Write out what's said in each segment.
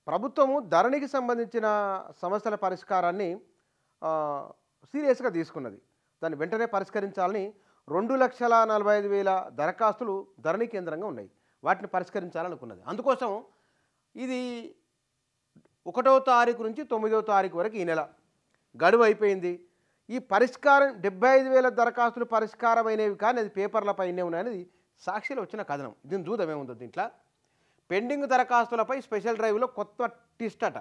ప్రభుత్వము ధరణికి సంబంధించిన సమస్యల పరిష్కారాన్ని సీరియస్గా తీసుకున్నది. దాన్ని వెంటనే పరిష్కరించాలని 2,45,000 దరఖాస్తులు ధరణి కేంద్రంగా ఉన్నాయి. వాటిని పరిష్కరించాలనుకున్నది. అందుకోసం ఇది 1వ తారీఖు నుంచి 9వ తారీఖు వరకు ఈ నెల గడువు అయిపోయింది. ఈ పరిష్కారం 75,000 దరఖాస్తులు పరిష్కారమైనవి కానీ అది పేపర్లపైనే ఉన్నాయనేది సాక్షిలో వచ్చిన కథనం. దీన్ని చూద్దాం ఏముందో దీంట్లో. పెండింగ్ దరఖాస్తులపై స్పెషల్ డ్రైవ్లో కొత్త ట్విస్ట్ అట.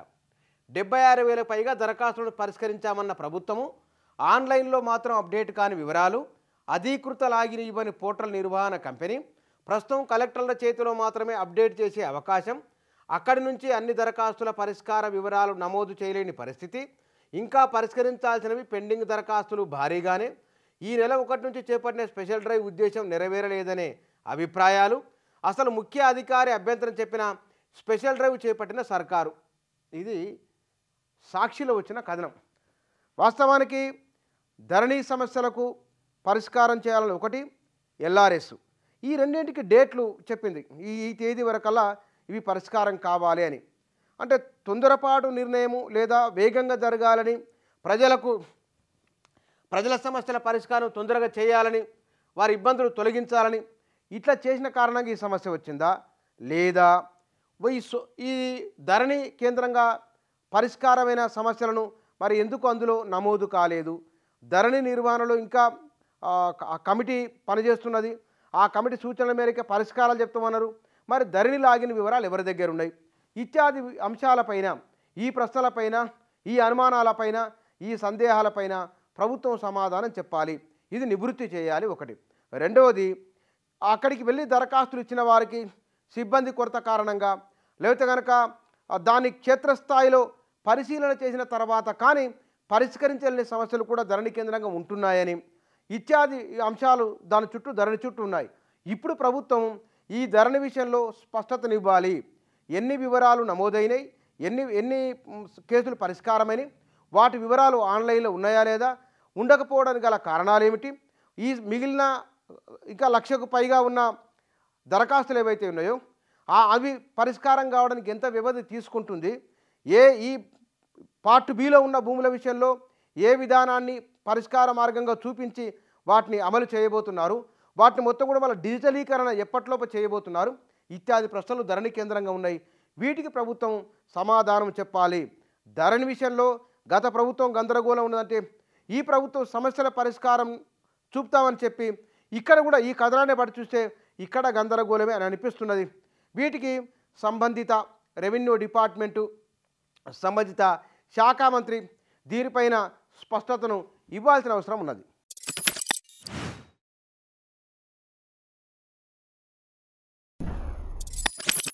76,000 పైగా దరఖాస్తులను పరిష్కరించామన్న ప్రభుత్వము ఆన్లైన్లో మాత్రం అప్డేట్ కాని వివరాలు, అధీకృత లాగిన్ ఇవ్వని పోర్టల్ నిర్వహణ కంపెనీ, ప్రస్తుతం కలెక్టర్ల చేతిలో మాత్రమే అప్డేట్ చేసే అవకాశం, అక్కడి నుంచి అన్ని దరఖాస్తుల పరిష్కార వివరాలు నమోదు చేయలేని పరిస్థితి, ఇంకా పరిష్కరించాల్సినవి పెండింగ్ దరఖాస్తులు భారీగానే, ఈ నెల 1 నుంచి చేపట్టిన స్పెషల్ డ్రైవ్ ఉద్దేశం నెరవేరలేదనే అభిప్రాయాలు, అసలు ముఖ్య అధికారి అభ్యంతరం చెప్పిన స్పెషల్ డ్రైవ్ చేపట్టిన సర్కారు. ఇది సాక్షిలో వచ్చిన కథనం. వాస్తవానికి ధరణి సమస్యలకు పరిష్కారం చేయాలని ఒకటి, ఎల్ఆర్ఎస్ ఈ రెండింటికి డేట్లు చెప్పింది. ఈ తేదీ వరకల్లా ఇవి పరిష్కారం కావాలి అని. అంటే తొందరపాటు నిర్ణయము లేదా వేగంగా జరగాలని, ప్రజల సమస్యల పరిష్కారం తొందరగా చేయాలని, వారి ఇబ్బందులు తొలగించాలని ఇట్లా చేసిన కారణంగా ఈ సమస్య వచ్చిందా లేదా ఈ ధరణి కేంద్రంగా పరిష్కారమైన సమస్యలను మరి ఎందుకు అందులో నమోదు కాలేదు? ధరణి నిర్వహణలో ఇంకా కమిటీ పనిచేస్తున్నది. ఆ కమిటీ సూచనల మేరకు పరిష్కారాలు చెప్తామన్నారు. మరి ధరణి లాగిన వివరాలు ఎవరి దగ్గర ఉన్నాయి? ఇత్యాది అంశాలపైన, ఈ ప్రశ్నలపైన, ఈ అనుమానాలపైన, ఈ సందేహాలపైన ప్రభుత్వం సమాధానం చెప్పాలి. ఇది నివృత్తి చేయాలి ఒకటి. రెండవది, అక్కడికి వెళ్ళి దరఖాస్తులు ఇచ్చిన వారికి సిబ్బంది కొరత కారణంగా, లేకపోతే కనుక దాన్ని క్షేత్రస్థాయిలో పరిశీలన చేసిన తర్వాత కానీ పరిష్కరించలేని సమస్యలు కూడా ధరణి కేంద్రంగా ఉంటున్నాయని, ఇత్యాది అంశాలు ధరణి చుట్టూ ఉన్నాయి. ఇప్పుడు ప్రభుత్వం ఈ ధరణి విషయంలో స్పష్టతనివ్వాలి. ఎన్ని వివరాలు నమోదైనాయి, ఎన్ని కేసులు పరిష్కారమైనవి, వాటి వివరాలు ఆన్లైన్లో ఉన్నాయా లేదా, ఉండకపోవడానికి గల కారణాలు ఏమిటి, ఈ మిగిలిన ఇంకా 1,00,000కు పైగా ఉన్న దరఖాస్తులు ఏవైతే ఉన్నాయో అవి పరిష్కారం కావడానికి ఎంత వ్యవధి తీసుకుంటుంది, ఈ పార్ట్ బిలో ఉన్న భూముల విషయంలో ఏ విధానాన్ని పరిష్కార మార్గంగా చూపించి వాటిని అమలు చేయబోతున్నారు, వాటిని మొత్తం కూడా వాళ్ళ డిజిటలీకరణ ఎప్పటిలోపు చేయబోతున్నారు, ఇత్యాది ప్రశ్నలు ధరణి కేంద్రంగా ఉన్నాయి. వీటికి ప్రభుత్వం సమాధానం చెప్పాలి. ధరణి విషయంలో గత ప్రభుత్వం గందరగోళం ఉన్నదంటే ఈ ప్రభుత్వం సమస్యల పరిష్కారం చూపుతామని చెప్పి ఇక్కడ కూడా ఈ కథనాన్ని బట్టి చూస్తే ఇక్కడ గందరగోళమే అని అనిపిస్తున్నది. వీటికి సంబంధిత రెవెన్యూ డిపార్ట్మెంటు, సంబంధిత శాఖ మంత్రి దీనిపైన స్పష్టతను ఇవ్వాల్సిన అవసరం ఉన్నది.